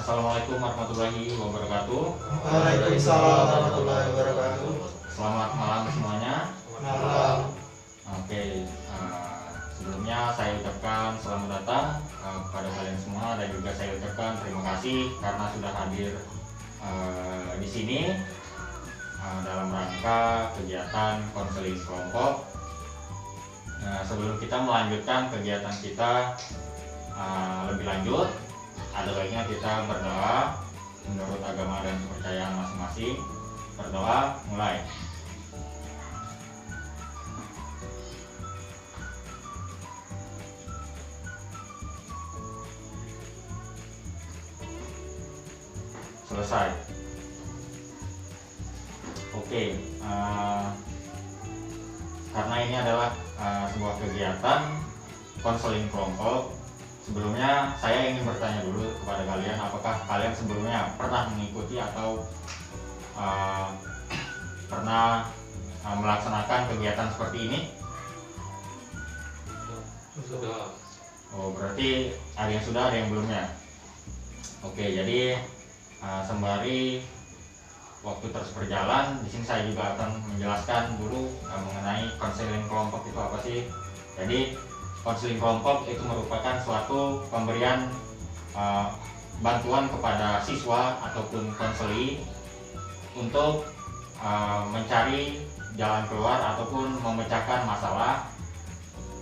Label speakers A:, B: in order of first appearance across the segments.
A: Assalamualaikum warahmatullahi wabarakatuh.
B: Waalaikumsalam warahmatullahi wabarakatuh.
A: Selamat malam semuanya.
B: Malam.
A: Oke, sebelumnya saya ucapkan selamat datang kepada kalian semua, dan juga saya ucapkan terima kasih karena sudah hadir di sini dalam rangka kegiatan konseling kelompok. Sebelum kita melanjutkan kegiatan kita lebih lanjut, ada baiknya kita berdoa menurut agama dan kepercayaan masing-masing. Berdoa, mulai. Selesai. Oke, karena ini adalah sebuah kegiatan konseling kelompok, sebelumnya saya ingin bertanya dulu kepada kalian, apakah kalian sebelumnya pernah mengikuti atau pernah melaksanakan kegiatan seperti ini?
B: Sudah.
A: Oh, berarti ada yang sudah, ada yang belumnya. Oke, jadi sembari waktu terus berjalan, di sini saya juga akan menjelaskan dulu mengenai konseling kelompok itu apa sih. Jadi konseling kelompok itu merupakan suatu pemberian bantuan kepada siswa ataupun konseli untuk mencari jalan keluar ataupun memecahkan masalah,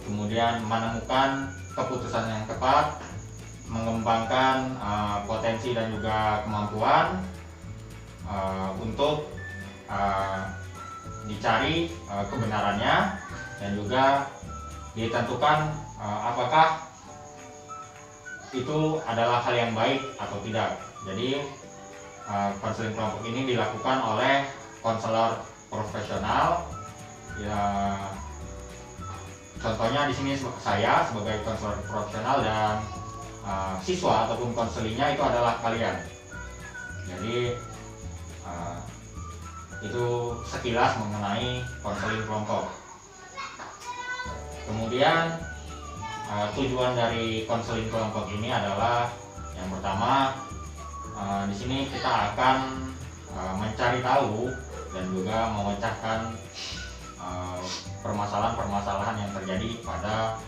A: kemudian menemukan keputusan yang tepat, mengembangkan potensi dan juga kemampuan untuk dicari kebenarannya, dan juga ditentukan apakah itu adalah hal yang baik atau tidak. Jadi konseling kelompok ini dilakukan oleh konselor profesional. Ya, contohnya di sini saya sebagai konselor profesional, dan siswa ataupun konselinya itu adalah kalian. Jadi itu sekilas mengenai konseling kelompok. Kemudian tujuan dari konseling kelompok ini adalah yang pertama, di sini kita akan mencari tahu dan juga memecahkan permasalahan-permasalahan yang terjadi pada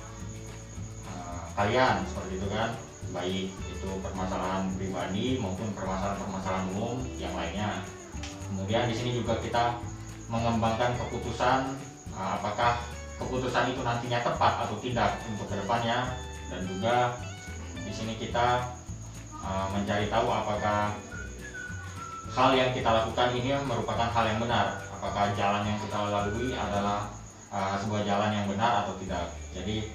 A: kalian, seperti itu kan, baik itu permasalahan pribadi maupun permasalahan-permasalahan umum yang lainnya. Kemudian di sini juga kita mengembangkan keputusan, apakah keputusan itu nantinya tepat atau tidak untuk kedepannya, dan juga di sini kita mencari tahu apakah hal yang kita lakukan ini merupakan hal yang benar, apakah jalan yang kita lalui adalah sebuah jalan yang benar atau tidak. Jadi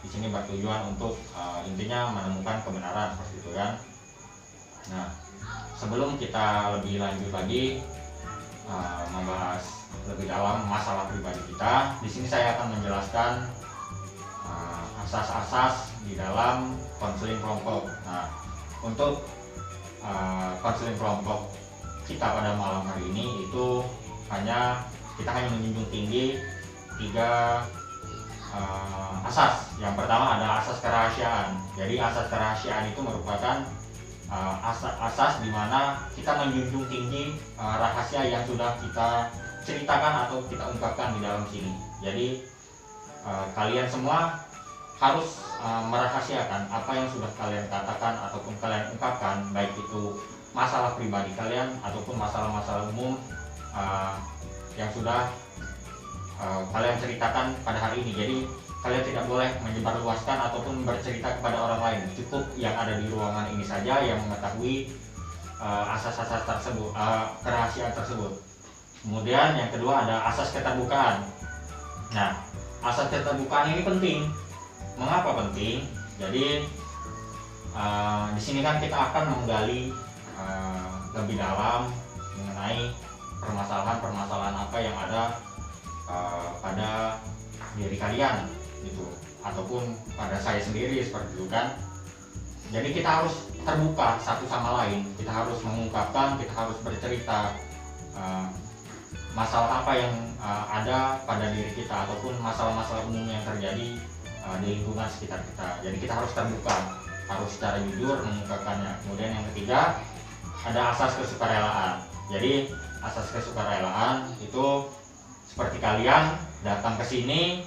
A: di sini bertujuan untuk intinya menemukan kebenaran, seperti itu kan. Nah, sebelum kita lebih lanjut lagi membahas lebih dalam masalah pribadi kita, di sini saya akan menjelaskan asas-asas di dalam konseling kelompok. Nah, untuk konseling kelompok kita pada malam hari ini itu kita hanya menjunjung tinggi 3 asas. Yang pertama ada asas kerahasiaan. Jadi asas kerahasiaan itu merupakan asas di mana kita menjunjung tinggi rahasia yang sudah kita ceritakan atau kita ungkapkan di dalam sini. Jadi kalian semua harus merahasiakan apa yang sudah kalian katakan ataupun kalian ungkapkan, baik itu masalah pribadi kalian ataupun masalah-masalah umum yang sudah kalian ceritakan pada hari ini. Jadi kalian tidak boleh menyebarluaskan ataupun bercerita kepada orang lain. Cukup yang ada di ruangan ini saja yang mengetahui asas-asas tersebut, kerahasiaan tersebut. Kemudian yang kedua ada asas keterbukaan. Nah, asas keterbukaan ini penting. Mengapa penting? Jadi di sini kan kita akan menggali lebih dalam mengenai permasalahan-permasalahan apa yang ada pada diri kalian gitu, ataupun pada saya sendiri, seperti itu kan. Jadi kita harus terbuka satu sama lain, kita harus mengungkapkan, kita harus bercerita masalah apa yang ada pada diri kita ataupun masalah-masalah umum yang terjadi di lingkungan sekitar kita. Jadi kita harus terbuka. harus secara jujur mengungkapkannya. Kemudian yang ketiga ada asas kesukarelaan. Jadi asas kesukarelaan itu seperti kalian datang ke sini,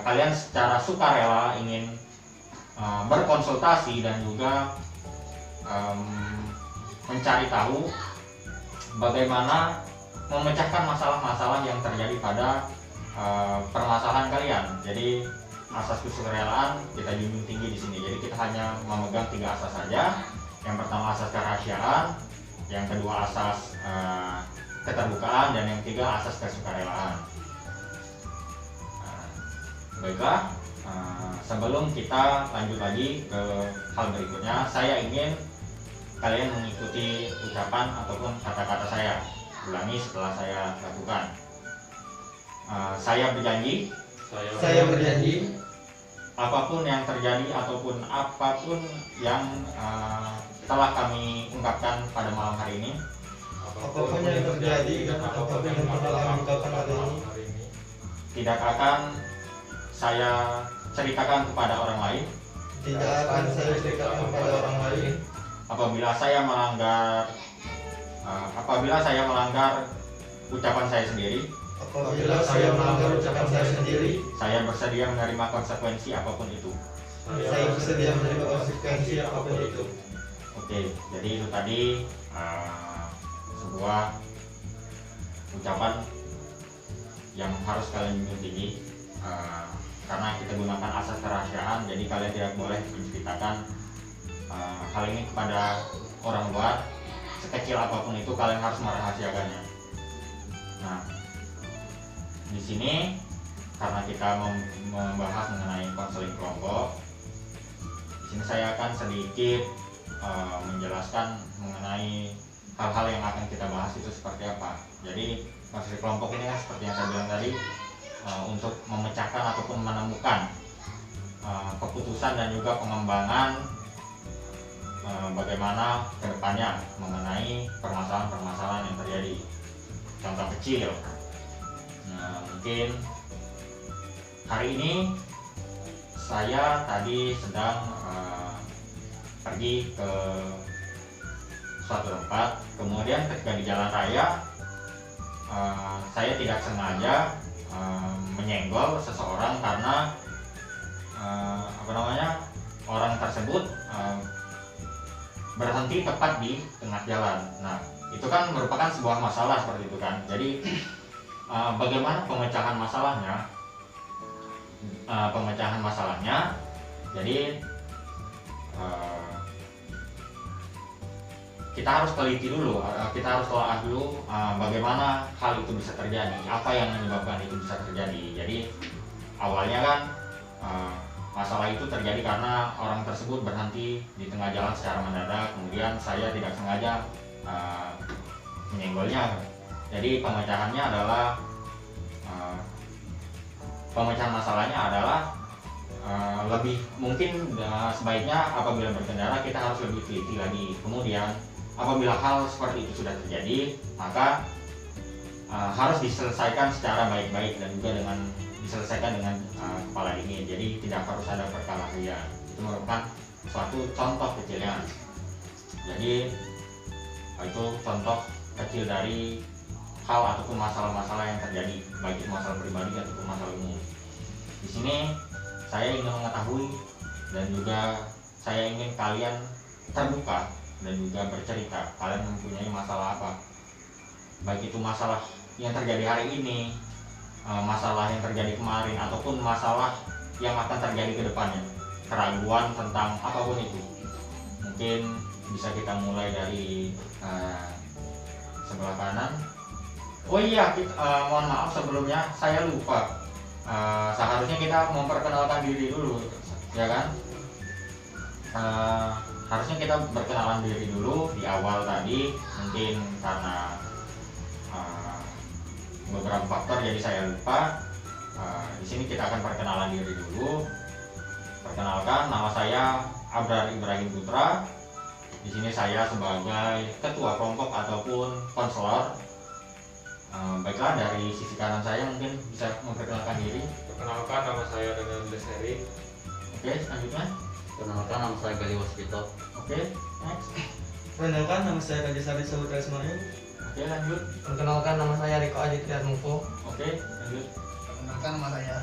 A: kalian secara sukarela ingin berkonsultasi dan juga mencari tahu bagaimana memecahkan masalah-masalah yang terjadi pada permasalahan kalian. Jadi asas kesukarelaan kita junjung tinggi di sini. Jadi kita hanya memegang 3 asas saja. Yang pertama asas kerahasiaan, yang kedua asas keterbukaan, dan yang ketiga asas kesukarelaan. Baiklah, sebelum kita lanjut lagi ke hal berikutnya, saya ingin kalian mengikuti ucapan ataupun kata-kata saya. Ulangi setelah saya lakukan. Saya berjanji.
B: Saya berjanji.
A: Apapun yang terjadi ataupun apapun yang telah kami ungkapkan pada malam hari ini,
B: Apapun yang terjadi dan apapun yang telah kami ungkapkan hari ini,
A: tidak akan saya ceritakan kepada orang lain.
B: tidak akan saya ceritakan kepada orang lain.
A: Apabila saya melanggar ucapan saya sendiri,
B: Apabila saya melanggar ucapan saya sendiri,
A: saya bersedia menerima konsekuensi apapun itu.
B: saya bersedia menerima konsekuensi apapun itu.
A: Oke, jadi itu tadi sebuah ucapan yang harus kalian junjung tinggi, karena kita gunakan asas kerahasiaan. Jadi kalian tidak boleh menceritakan hal ini kepada orang luar. Sekecil apapun itu kalian harus merahasiakannya. Nah, di sini karena kita membahas mengenai konseling kelompok, di sini saya akan sedikit menjelaskan mengenai hal-hal yang akan kita bahas itu seperti apa. Jadi konseling kelompok ini kan seperti yang saya bilang tadi, untuk memecahkan ataupun menemukan keputusan dan juga pengembangan bagaimana kedepannya mengenai permasalahan-permasalahan yang terjadi. Contoh kecil, mungkin hari ini saya tadi sedang pergi ke suatu tempat, kemudian ketika di jalan raya saya tidak sengaja menyenggol seseorang karena orang tersebut berhenti tepat di tengah jalan. Nah, itu kan merupakan sebuah masalah seperti itu kan. Jadi bagaimana pemecahan masalahnya? Jadi kita harus teliti dulu, kita harus telah dulu bagaimana hal itu bisa terjadi, apa yang menyebabkan itu bisa terjadi. Jadi awalnya kan masalah itu terjadi karena orang tersebut berhenti di tengah jalan secara mendadak, kemudian saya tidak sengaja menyenggolnya. Jadi pemecahan masalahnya adalah lebih mungkin sebaiknya apabila berkendara kita harus lebih teliti lagi. Kemudian apabila hal seperti itu sudah terjadi, maka harus diselesaikan secara baik-baik dan juga diselesaikan dengan kepala dingin. Jadi tidak harus ada perkelahian. Itu merupakan suatu contoh kecilnya. Jadi itu contoh kecil dari hal ataupun masalah-masalah yang terjadi, baik itu masalah pribadi ataupun masalah umum. Di sini saya ingin mengetahui dan juga saya ingin kalian terbuka dan juga bercerita kalian mempunyai masalah apa, baik itu masalah yang terjadi hari ini, masalah yang terjadi kemarin, ataupun masalah yang akan terjadi ke depannya, keraguan tentang apapun itu. Mungkin bisa kita mulai dari sebelah kanan. Oh iya, mohon maaf sebelumnya saya lupa, seharusnya kita memperkenalkan diri dulu, ya kan? Harusnya kita berkenalan diri dulu di awal tadi, mungkin karena beberapa faktor jadi saya lupa. Di sini kita akan perkenalan diri dulu. Perkenalkan, nama saya Abrar Ibrahim Putra. Di sini saya sebagai ketua kelompok ataupun konselor. Baiklah, dari sisi kanan saya mungkin bisa memperkenalkan diri.
B: Perkenalkan, nama saya Daniel Deseri.
A: Oke, selanjutnya.
C: Perkenalkan, nama saya Gali Waspito.
A: Oke, next.
B: Perkenalkan, nama saya Kajasari Saputra Ismail.
A: Oke, lanjut.
D: Perkenalkan, nama saya Riko Adi Triatmoko.
A: Oke, lanjut.
E: Perkenalkan, nama saya.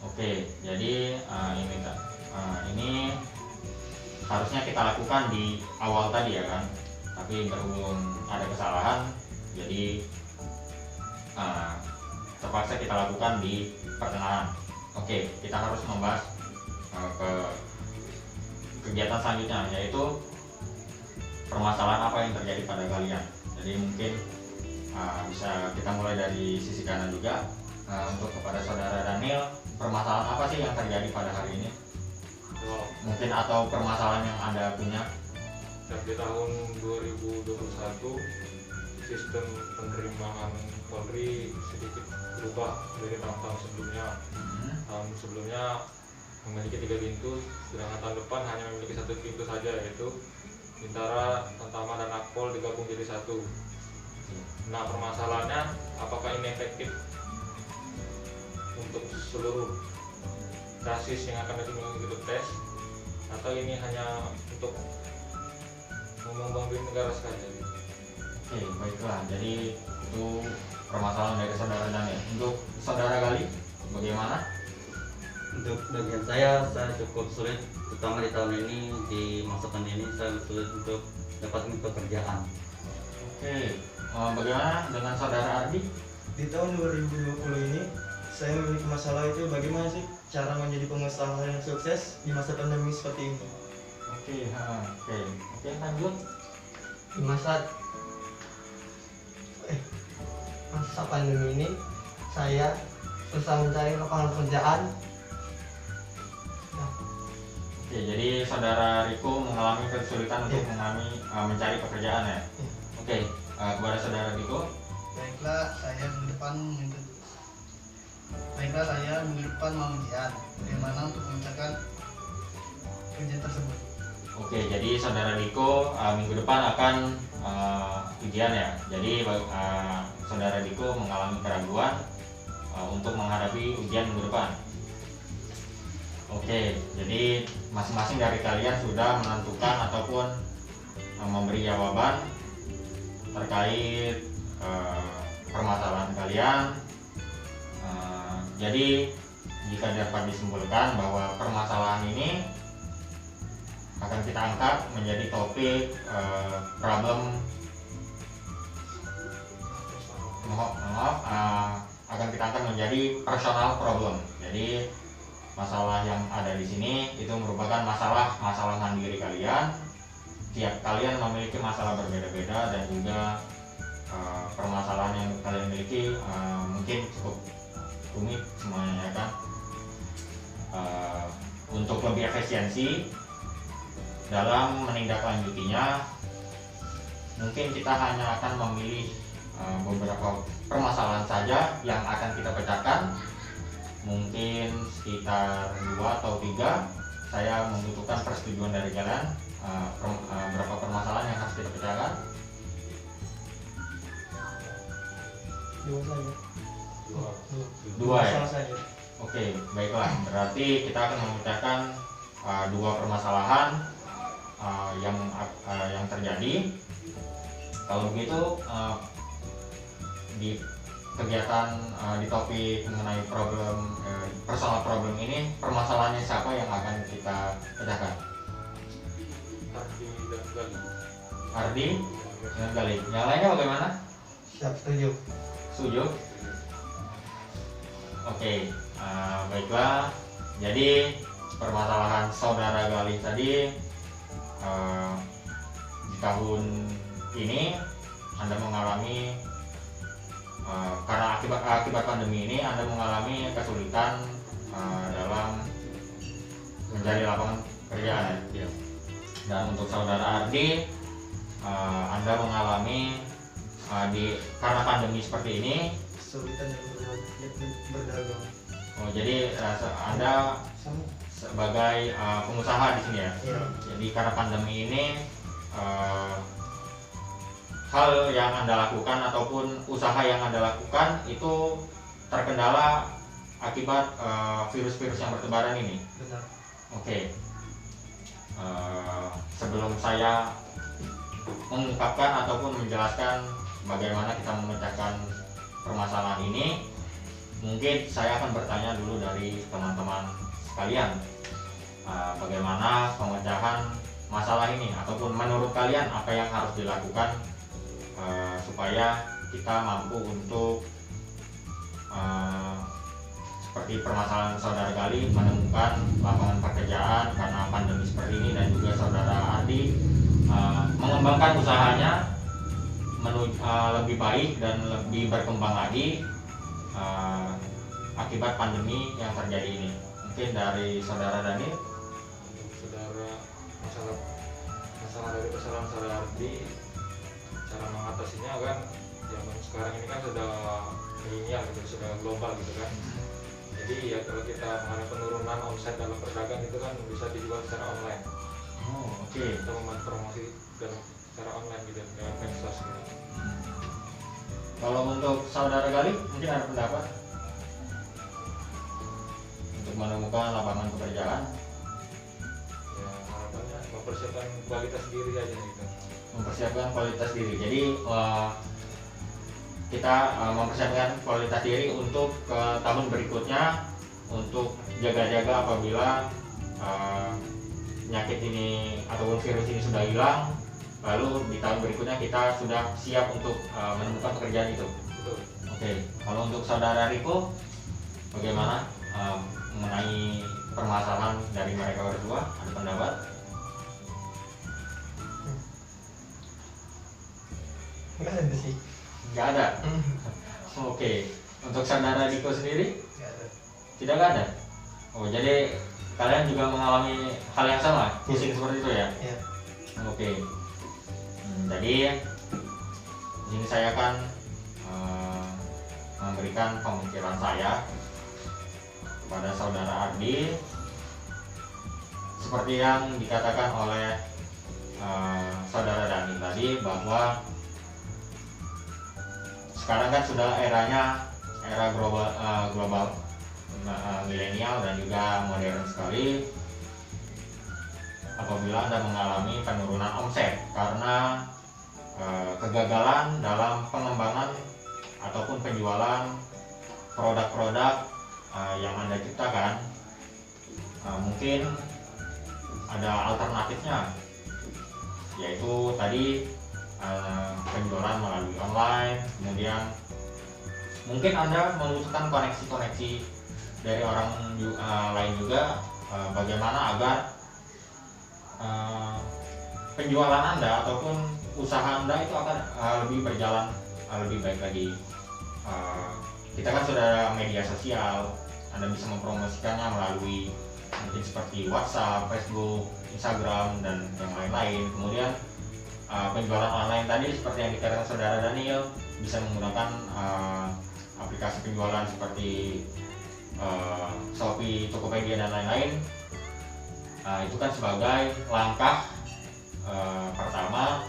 A: Oke, jadi ini harusnya kita lakukan di awal tadi ya kan, tapi berhubung ada kesalahan, jadi terpaksa kita lakukan di pertengahan. Oke, kita harus membahas ke kegiatan selanjutnya, yaitu permasalahan apa yang terjadi pada kalian. Jadi mungkin bisa kita mulai dari sisi kanan juga. Untuk kepada saudara Daniel, permasalahan apa sih yang terjadi pada hari ini? Mungkin atau permasalahan yang Anda punya?
F: Di tahun 2021 sistem penerimaan Polri sedikit berubah dari tahun-tahun sebelumnya. Tahun sebelumnya memiliki 3 pintu, sedangkan tahun depan hanya memiliki 1 pintu saja, yaitu Bintara, Tantama, dan Akpol digabung jadi 1. Nah, permasalahannya apakah ini efektif untuk seluruh basis yang akan mengikuti tes, atau ini hanya untuk membangun negara saja?
A: Oke, baiklah. Jadi itu permasalahan dari saudara Daniel. Untuk saudara Gali, bagaimana?
C: Untuk bagian saya cukup sulit, terutama di tahun ini, di masa pandemi saya sulit untuk dapat pekerjaan.
A: Oke, bagaimana dengan saudara Ardi?
B: Di tahun 2020 ini saya memiliki masalah itu bagaimana sih cara menjadi pengusaha yang sukses di masa pandemi seperti ini.
A: Oke, lanjut.
D: Di masa pandemi ini saya susah mencari lapangan pekerjaan.
A: Oke, jadi saudara Riko mengalami kesulitan untuk mencari pekerjaan ya. Oke, kepada saudara Riko.
E: Baiklah, saya minggu depan mau ujian. Bagaimana untuk mengerjakan ujian tersebut?
A: Oke, jadi saudara Diko minggu depan akan ujian ya. Jadi saudara Diko mengalami keraguan untuk menghadapi ujian minggu depan. Oke, jadi masing-masing dari kalian sudah menentukan ataupun memberi jawaban terkait permasalahan kalian. Jadi jika dapat disimpulkan bahwa permasalahan ini akan kita angkat menjadi topik akan kita angkat menjadi personal problem. Jadi masalah yang ada di sini itu merupakan masalah mandiri kalian. Tiap kalian memiliki masalah berbeda-beda, dan juga permasalahan yang kalian miliki mungkin cukup rumit semuanya ya kan. Untuk lebih efisiensi dalam menindaklanjutinya, mungkin kita hanya akan memilih beberapa permasalahan saja yang akan kita pecahkan, mungkin sekitar 2 atau 3. Saya membutuhkan persetujuan dari kalian, berapa permasalahan yang harus kita pecahkan.
B: 2 saja.
A: 2 ya?
B: Masalah saja.
A: Oke, baiklah. Berarti kita akan memecahkan 2 permasalahan yang terjadi. Kalau begitu, di kegiatan di topik mengenai problem personal problem ini, permasalahannya siapa yang akan kita pecahkan?
F: Ardi dan Gali.
A: Ardi dengan Gali. Yang lainnya bagaimana?
D: Siap, setuju.
A: Setuju? Oke, baiklah. Jadi permasalahan saudara Gali tadi, di tahun ini Anda mengalami karena akibat pandemi ini Anda mengalami kesulitan dalam mencari lapangan pekerjaan ya. Dan untuk saudara Ardi, Anda mengalami karena pandemi seperti ini
B: Kesulitan yang berdagang.
A: jadi Anda sebagai pengusaha di sini ya.
B: Iya.
A: Jadi karena pandemi ini hal yang Anda lakukan ataupun usaha yang Anda lakukan itu terkendala akibat virus-virus yang bertebaran ini.
B: Benar.
A: Oke. sebelum saya mengungkapkan ataupun menjelaskan bagaimana kita memecahkan permasalahan ini, mungkin saya akan bertanya dulu dari teman-teman sekalian, bagaimana pemecahan masalah ini, ataupun menurut kalian apa yang harus dilakukan supaya kita mampu untuk seperti permasalahan saudara Gali menemukan lapangan pekerjaan karena pandemi seperti ini, dan juga saudara Ardi mengembangkan usahanya lebih baik dan lebih berkembang lagi akibat pandemi yang terjadi ini. Mungkin dari saudara Daniel.
F: Saudara, masalah dari kesalahan saudara Ardi, cara mengatasinya kan zaman sekarang ini kan sudah milenial gitu, sudah global gitu kan. Jadi ya kalau kita mengalami penurunan omset dalam perdagangan itu kan bisa dijual secara online.
A: Oh, oke.
F: Kita membuat promosi secara online gitu dengan medsos gitu.
A: Kalau untuk saudara Gali mungkin ada pendapat untuk menemukan lapangan pekerjaan?
F: Ya harapannya mempersiapkan kualitas diri aja gitu.
A: Mempersiapkan kualitas diri. Jadi kita mempersiapkan kualitas diri untuk ke tahun berikutnya, untuk jaga-jaga apabila penyakit ini ataupun virus ini sudah hilang, lalu di tahun berikutnya kita sudah siap untuk menemukan pekerjaan itu.
F: Betul.
A: Oke. Kalau untuk saudara Riko, bagaimana mengenai permasalahan dari mereka berdua? Ada pendapat?
D: Enggak ada sih.
A: Nggak ada. Oke. Untuk saudara Riko sendiri?
E: Nggak ada.
A: Tidak ada. Oh, jadi kalian juga mengalami hal yang sama, pusing seperti itu ya?
D: Iya.
A: Oke. Jadi ini saya akan memberikan pemikiran saya kepada saudara Ardi, seperti yang dikatakan oleh saudara Dani tadi, bahwa sekarang kan sudah era global, milenial dan juga modern sekali. Apabila Anda mengalami penurunan omset karena kegagalan dalam pengembangan ataupun penjualan produk-produk yang Anda ciptakan, mungkin ada alternatifnya, yaitu tadi penjualan melalui online. Kemudian mungkin Anda membutuhkan koneksi-koneksi dari orang lain juga, bagaimana agar penjualan Anda ataupun usaha Anda itu akan lebih berjalan lebih baik lagi. Kita kan sudah ada media sosial, Anda bisa mempromosikannya melalui mungkin seperti WhatsApp, Facebook, Instagram, dan yang lain-lain. Kemudian penjualan online tadi seperti yang dikatakan saudara Daniel, bisa menggunakan aplikasi penjualan seperti Shopee, Tokopedia, dan lain-lain. Itu kan sebagai langkah pertama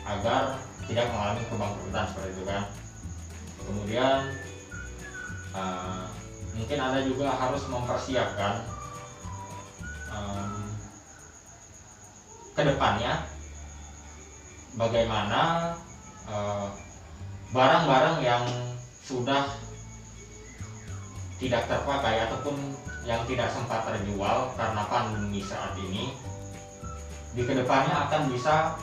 A: agar tidak mengalami kebangkrutan seperti itu kan. Kemudian mungkin Anda juga harus mempersiapkan ke depannya bagaimana barang-barang yang sudah tidak terpakai ataupun yang tidak sempat terjual karena pandemi saat ini, di kedepannya akan bisa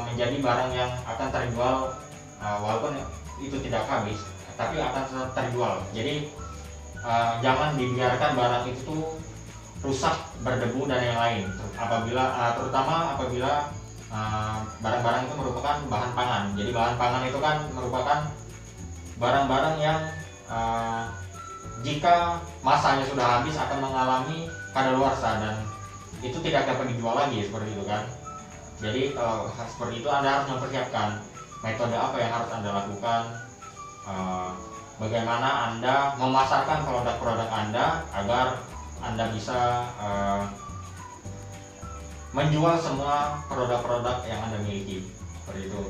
A: menjadi barang yang akan terjual, walaupun itu tidak habis tapi akan terjual. Jadi jangan dibiarkan barang itu tuh rusak, berdebu, dan yang lain, terutama apabila barang-barang itu merupakan bahan pangan. Jadi bahan pangan itu kan merupakan barang-barang yang jika masanya sudah habis akan mengalami kadaluarsa dan itu tidak dapat dijual lagi seperti itu kan. Jadi kalau seperti itu Anda harus mempersiapkan metode apa yang harus Anda lakukan, bagaimana Anda memasarkan produk-produk Anda agar Anda bisa menjual semua produk-produk yang Anda miliki seperti itu.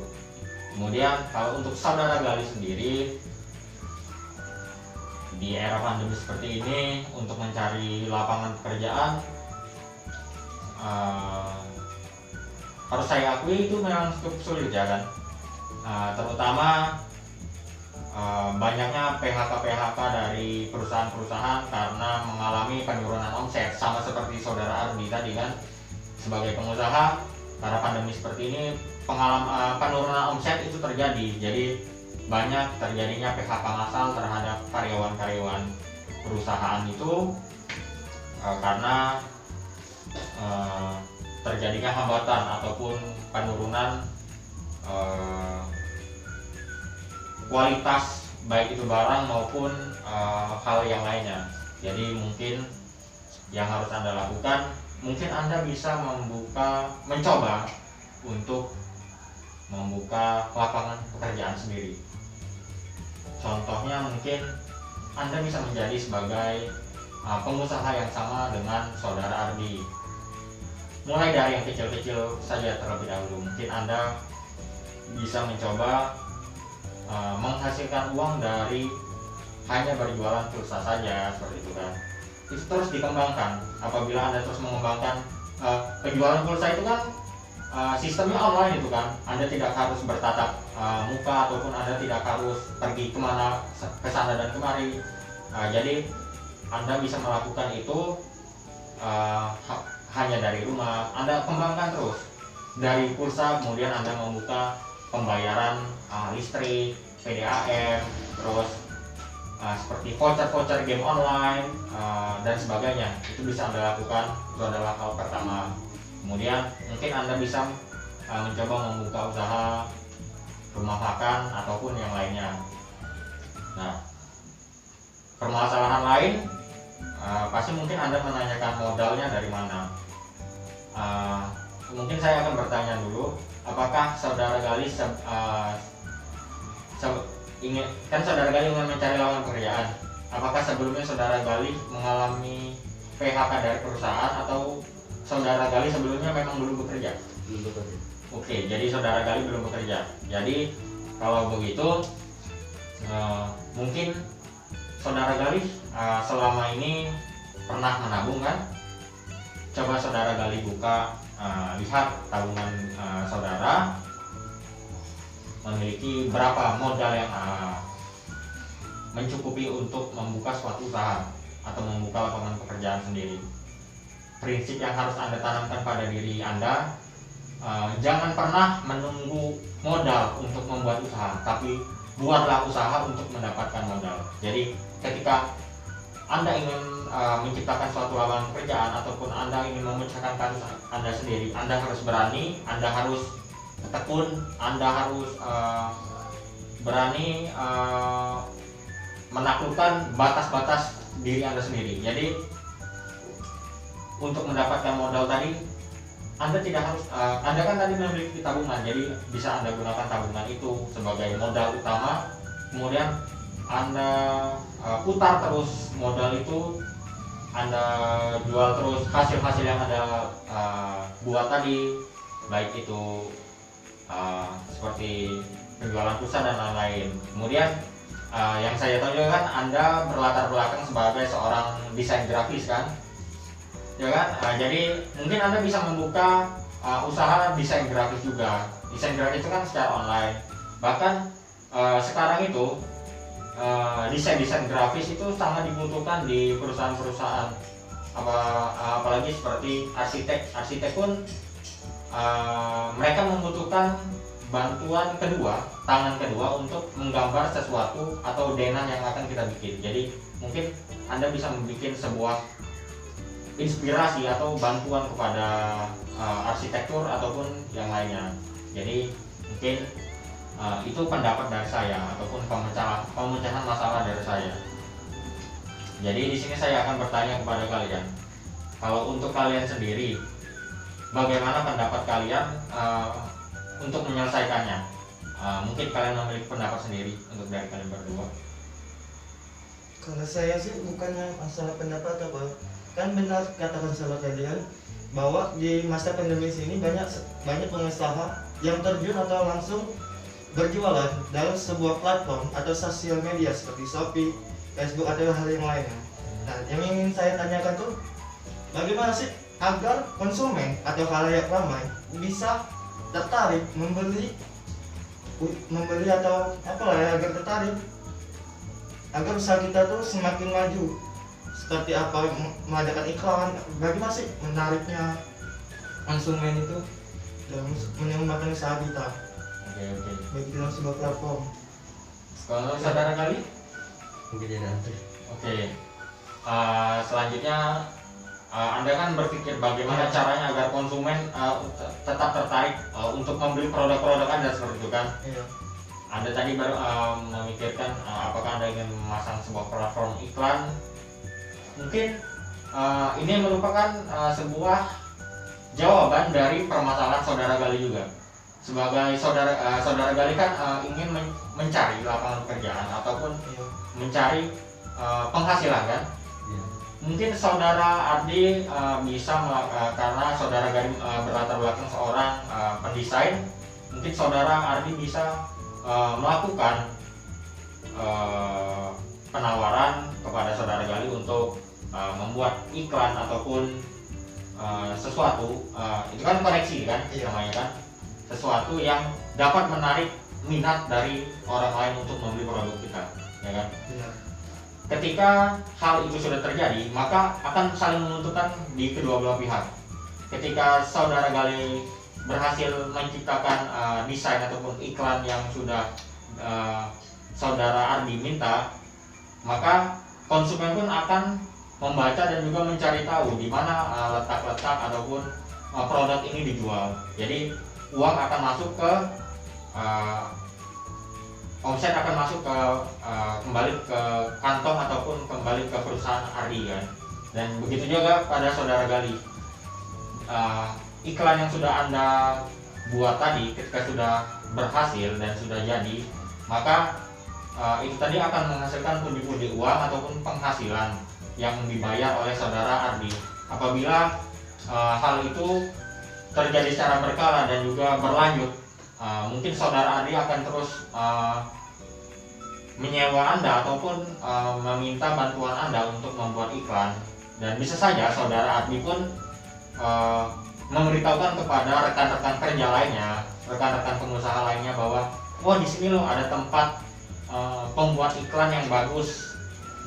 A: Kemudian kalau untuk saudara Gali sendiri, di era pandemi seperti ini untuk mencari lapangan pekerjaan harus saya akui itu memang cukup sulit ya kan. Terutama banyaknya PHK dari perusahaan-perusahaan karena mengalami penurunan omset, sama seperti saudara Ardi tadi kan. Sebagai pengusaha, karena pandemi seperti ini penurunan omset itu terjadi, jadi banyak terjadinya PHK massal terhadap karyawan-karyawan perusahaan itu karena terjadinya hambatan ataupun penurunan kualitas baik itu barang maupun hal yang lainnya. Jadi mungkin yang harus Anda lakukan, mungkin Anda bisa mencoba untuk membuka lapangan pekerjaan sendiri. Contohnya mungkin Anda bisa menjadi sebagai pengusaha yang sama dengan saudara Ardi. Mulai dari yang kecil-kecil saja terlebih dahulu. Mungkin Anda bisa mencoba menghasilkan uang dari hanya berjualan pulsa saja, seperti itu kan. Itu terus dikembangkan. Apabila Anda terus mengembangkan penjualan pulsa itu kan sistemnya online itu kan. Anda tidak harus bertatap muka ataupun Anda tidak harus pergi kemana, ke sana dan kemari. Jadi Anda bisa melakukan itu hanya dari rumah. Anda kembangkan terus dari pulsa, kemudian Anda membuka pembayaran listrik, PDAM, terus seperti voucher-voucher game online dan sebagainya. Itu bisa Anda lakukan, itu adalah hal pertama. Kemudian mungkin Anda bisa mencoba membuka usaha rumah makan ataupun yang lainnya. Nah, permasalahan lain pasti mungkin Anda menanyakan modalnya dari mana. Mungkin saya akan bertanya dulu, apakah saudara Gali kan saudara Gali ingin mencari lapangan pekerjaan. Apakah sebelumnya saudara Gali mengalami PHK dari perusahaan atau saudara Gali sebelumnya memang belum bekerja?
C: Belum bekerja.
A: Oke, jadi saudara Gali belum bekerja. Jadi kalau begitu mungkin saudara Gali selama ini pernah menabung kan? Coba saudara Gali buka, lihat tabungan saudara memiliki berapa modal yang mencukupi untuk membuka suatu usaha atau membuka lapangan pekerjaan sendiri. Prinsip yang harus Anda tanamkan pada diri Anda, jangan pernah menunggu modal untuk membuat usaha, tapi buatlah usaha untuk mendapatkan modal. Jadi ketika Anda ingin menciptakan suatu lapangan pekerjaan ataupun Anda ingin memecahkan kasus Anda sendiri, Anda harus berani, Anda harus tekun, Anda harus berani menaklukkan batas-batas diri Anda sendiri. Jadi untuk mendapatkan modal tadi, Anda tidak harus Anda kan tadi memiliki tabungan, jadi bisa Anda gunakan tabungan itu sebagai modal utama. Kemudian Anda putar terus modal itu, Anda jual terus hasil-hasil yang Anda buat tadi, baik itu seperti penjualan pulsa dan lain-lain. Kemudian yang saya tahu juga kan Anda berlatar belakang sebagai seorang desain grafis kan, ya kan? Jadi mungkin Anda bisa membuka usaha desain grafis juga. Desain grafis itu kan secara online. Bahkan sekarang itu desain grafis itu sangat dibutuhkan di perusahaan-perusahaan. Apalagi seperti arsitek pun mereka membutuhkan bantuan kedua, tangan kedua untuk menggambar sesuatu atau denah yang akan kita bikin. Jadi mungkin Anda bisa membuat sebuah inspirasi atau bantuan kepada arsitektur ataupun yang lainnya. Jadi mungkin itu pendapat dari saya ataupun pemecahan masalah dari saya. Jadi di sini saya akan bertanya kepada kalian, kalau untuk kalian sendiri, bagaimana pendapat kalian untuk menyelesaikannya? Mungkin kalian memiliki pendapat sendiri untuk dari kalian berdua.
B: Kalau saya sih bukannya masalah pendapat apa, kan benar katakan salah kalian bahwa di masa pandemi ini banyak pengusaha yang terjun atau langsung berjualan dalam sebuah platform atau sosial media seperti Shopee, Facebook atau hal yang lainnya. Nah, yang ingin saya tanyakan tuh, bagaimana sih agar konsumen atau khalayak ramai bisa tertarik membeli atau apalah ya, agar tertarik, agar usaha kita tuh semakin maju. Seperti apa, mengadakan iklan, bagaimana sih menariknya konsumen itu dalam menyumbangkan usaha kita.
A: Oke.
B: Baik dalam sebuah platform.
A: Kalau saudara kali?
C: Mungkin ya nanti.
A: Oke. Selanjutnya Anda kan berpikir bagaimana caranya agar konsumen tetap tertarik untuk membeli produk-produk Anda seperti itu kan?
B: Iya.
A: Anda tadi baru memikirkan apakah Anda ingin memasang sebuah platform iklan. Mungkin ini merupakan sebuah jawaban dari permasalahan saudara Gali juga. Sebagai saudara Gali kan ingin mencari lapangan pekerjaan ataupun
B: Iya.
A: mencari penghasilan kan?
C: Iya.
A: Mungkin saudara Ardi bisa karena saudara Gali berlatar belakang seorang pendesain, mungkin saudara Ardi bisa melakukan penawaran kepada saudara Gali untuk membuat iklan ataupun sesuatu, itu kan koneksi kan
B: Iya.
A: namanya kan, sesuatu yang dapat menarik minat dari orang lain untuk membeli produk kita, ya kan?
B: Benar.
A: Ketika hal itu sudah terjadi, maka akan saling menguntungkan di kedua belah pihak. Ketika saudara Gali berhasil menciptakan desain ataupun iklan yang sudah saudara Ardi minta, maka konsumen pun akan membaca dan juga mencari tahu di mana letak-letak ataupun produk ini dijual. Jadi uang akan masuk ke omset akan masuk ke kembali ke kantong ataupun kembali ke perusahaan Ardi kan. Dan begitu juga pada saudara Gali, iklan yang sudah Anda buat tadi ketika sudah berhasil dan sudah jadi, maka itu tadi akan menghasilkan pundi-pundi uang ataupun penghasilan yang dibayar oleh saudara Ardi. Apabila hal itu terjadi secara berkala dan juga berlanjut, mungkin saudara Ardi akan terus menyewa Anda ataupun meminta bantuan Anda untuk membuat iklan, dan bisa saja saudara Ardi pun memberitahukan kepada rekan-rekan kerja lainnya, rekan-rekan pengusaha lainnya bahwa wah di sini loh ada tempat pembuat iklan yang bagus,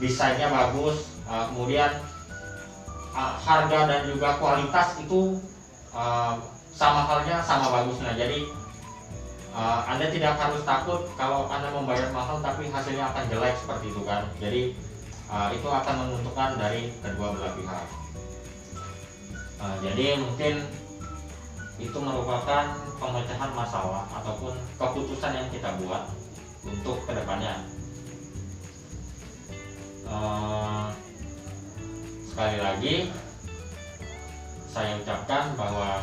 A: desainnya bagus, kemudian harga dan juga kualitas itu sama halnya, sama bagusnya. Jadi Anda tidak harus takut kalau Anda membayar mahal tapi hasilnya akan jelek seperti itu kan. Jadi itu akan menguntungkan dari kedua belah pihak. Jadi mungkin itu merupakan pemecahan masalah ataupun keputusan yang kita buat untuk kedepannya. Sekali lagi saya ucapkan bahwa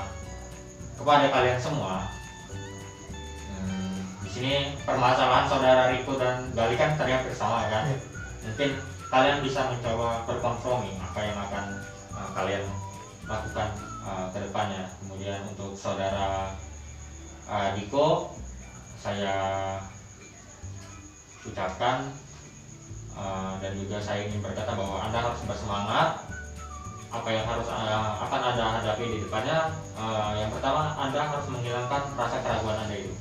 A: kepada kalian semua, di sini permasalahan saudara Riko dan Gali kan terlihat bersama kan. Mungkin kalian bisa mencoba berkompromi apa yang akan kalian lakukan ke depannya. Kemudian untuk saudara Diko, saya ucapkan dan juga saya ingin berkata bahwa Anda harus bersemangat. Apa yang harus akan Anda hadapi di depannya, yang pertama Anda harus menghilangkan rasa keraguan Anda itu.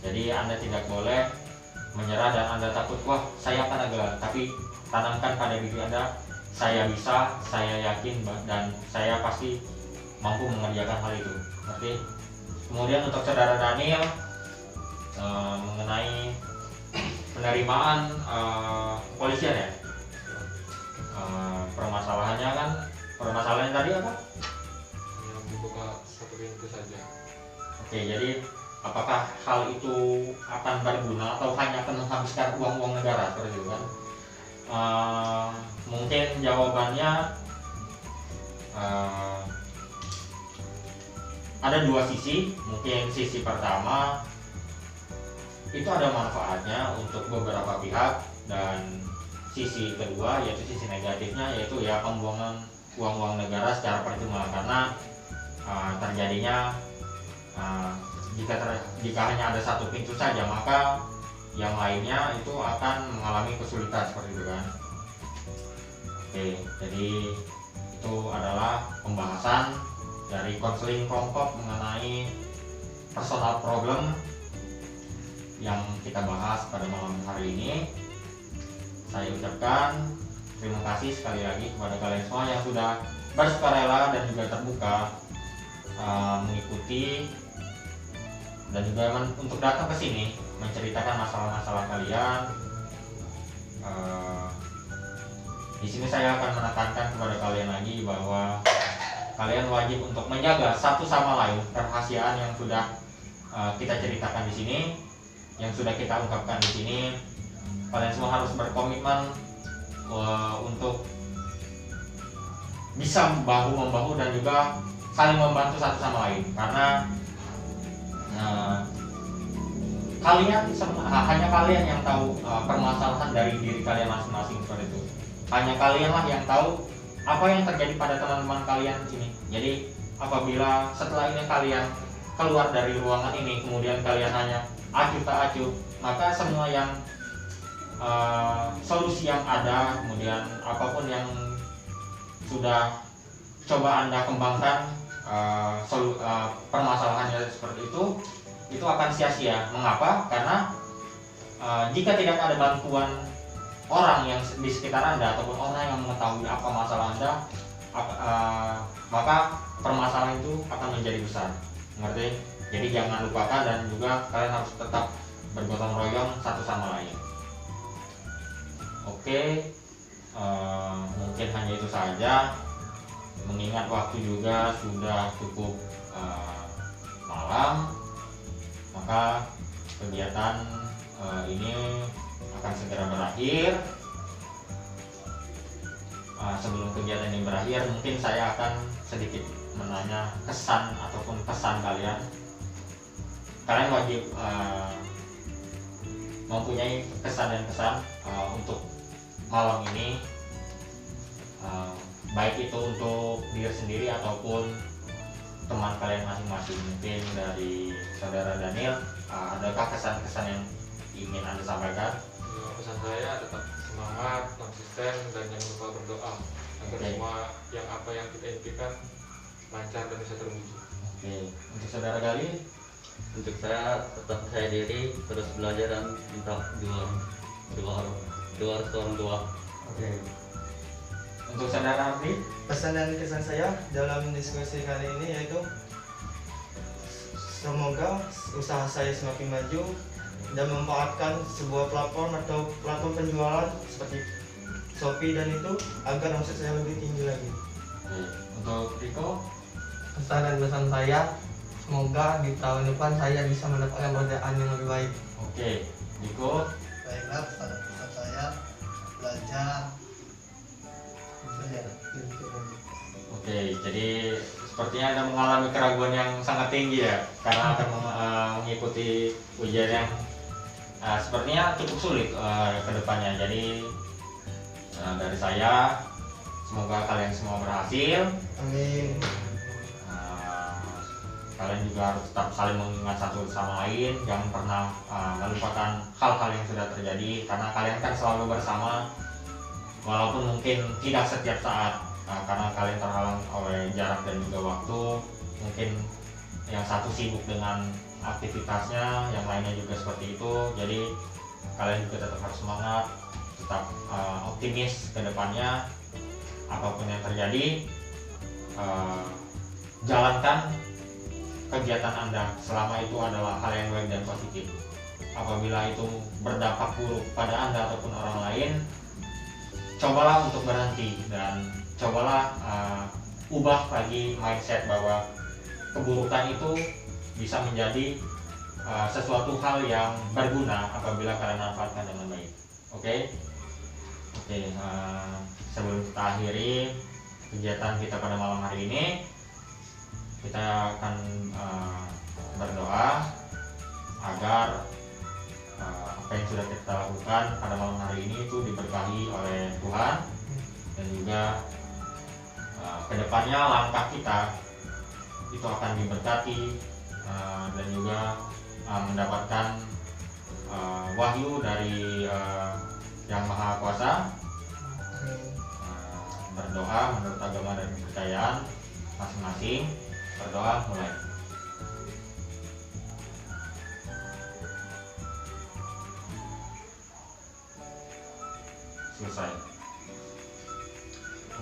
A: Jadi Anda tidak boleh menyerah dan Anda takut, wah saya akan gagal. Tapi tanamkan pada diri Anda, saya bisa, saya yakin dan saya pasti mampu mengerjakan hal itu. Oke. Kemudian untuk saudara Daniel, mengenai penerimaan kepolisian ya, permasalahannya tadi apa?
F: Yang dibuka satu pintu saja.
A: Oke, jadi apakah hal itu akan berguna atau hanya akan menghabiskan uang-uang negara seperti itu kan? Mungkin jawabannya ada dua sisi. Mungkin sisi pertama itu ada manfaatnya untuk beberapa pihak, dan sisi kedua yaitu sisi negatifnya, yaitu ya pembuangan uang-uang negara secara percuma, karena terjadinya jika hanya ada satu pintu saja, maka yang lainnya itu akan mengalami kesulitan seperti itu kan. Oke, jadi itu adalah pembahasan dari konseling kelompok mengenai personal problem yang kita bahas pada malam hari ini. Saya ucapkan terima kasih sekali lagi kepada kalian semua yang sudah bersukarela dan juga terbuka mengikuti dan juga untuk datang ke sini menceritakan masalah-masalah kalian. Di sini saya akan menekankan kepada kalian lagi bahwa kalian wajib untuk menjaga satu sama lain kerahasiaan yang sudah kita ceritakan di sini, yang sudah kita ungkapkan di sini. Kalian semua harus berkomitmen untuk bisa bahu membahu dan juga saling membantu satu sama lain, karena hanya kalian yang tahu permasalahan dari diri kalian masing-masing seperti itu. Hanya kalianlah yang tahu apa yang terjadi pada teman-teman kalian ini. Jadi apabila setelah ini kalian keluar dari ruangan ini, kemudian kalian hanya acuh tak acuh, maka semua yang solusi yang ada, kemudian apapun yang sudah coba Anda kembangkan, permasalahannya seperti itu akan sia-sia. Mengapa? Karena jika tidak ada bantuan orang yang di sekitar Anda ataupun orang yang mengetahui apa masalah Anda, maka permasalahan itu akan menjadi besar. Mengerti? Jadi jangan lupakan, dan juga kalian harus tetap bergotong royong satu sama lain. Oke, mungkin hanya itu saja. Mengingat waktu juga sudah cukup malam, maka kegiatan ini akan segera berakhir. Sebelum kegiatan ini berakhir, mungkin saya akan sedikit menanya kesan ataupun pesan kalian. Kalian wajib mempunyai kesan dan pesan untuk malam ini, baik itu untuk diri sendiri ataupun teman kalian masing-masing. Mungkin dari saudara Daniel, adakah kesan-kesan yang ingin Anda sampaikan?
F: Pesan saya tetap semangat, konsisten, dan jangan lupa berdoa agar semua apa yang kita impikan lancar dan bisa terwujud.
A: Oke, untuk saudara Gali?
C: Untuk saya tetap percaya diri, terus belajar dan minta dua orang tua.
A: Oke. Untuk saudara Ardi?
B: Pesan dan kesan saya dalam diskusi kali ini yaitu semoga usaha saya semakin maju dan memanfaatkan sebuah platform atau platform penjualan seperti Shopee dan itu agar omset saya lebih tinggi lagi.
A: Oke. Untuk Riko?
D: Pesan dan pesan saya, semoga di tahun depan saya bisa mendapatkan pekerjaan yang lebih baik.
A: Oke. Riko?
E: Baiklah, pada pesan saya belajar.
A: Oke, jadi sepertinya Anda mengalami keraguan yang sangat tinggi ya, karena akan mengikuti ujian yang sepertinya cukup sulit ke depannya. Jadi dari saya, semoga kalian semua berhasil.
B: Amin.
A: Kalian juga harus tetap saling mengingat satu sama lain, jangan pernah melupakan hal-hal yang sudah terjadi, karena kalian kan selalu bersama, walaupun mungkin tidak setiap saat. Karena kalian terhalang oleh jarak dan juga waktu, mungkin yang satu sibuk dengan aktivitasnya, yang lainnya juga seperti itu. Jadi kalian juga tetap harus semangat, tetap optimis ke depannya. Apapun yang terjadi, jalankan kegiatan Anda selama itu adalah hal yang baik dan positif. Apabila itu berdampak buruk pada Anda ataupun orang lain, cobalah untuk berhenti dan cobalah ubah lagi mindset bahwa keburukan itu bisa menjadi sesuatu hal yang berguna apabila kalian manfaatkan dengan baik. Oke? Sebelum kita akhiri kegiatan kita pada malam hari ini, kita akan berdoa agar apa yang sudah kita lakukan pada malam hari ini itu diberkahi oleh Tuhan, dan juga kedepannya langkah kita itu akan diberkati dan juga mendapatkan wahyu dari Yang Maha Kuasa. Berdoa menurut agama dan kepercayaan masing-masing. Berdoa mulai. Selesai.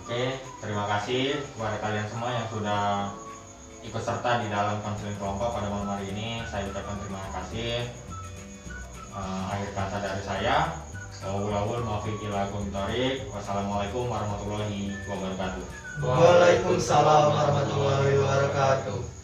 A: Oke, terima kasih kepada kalian semua yang sudah ikut serta di dalam konseling kelompok pada malam hari ini. Saya ucapkan terima kasih. Akhir kata dari saya, wassalamualaikum warahmatullahi wabarakatuh.
B: Waalaikumsalam warahmatullahi wabarakatuh.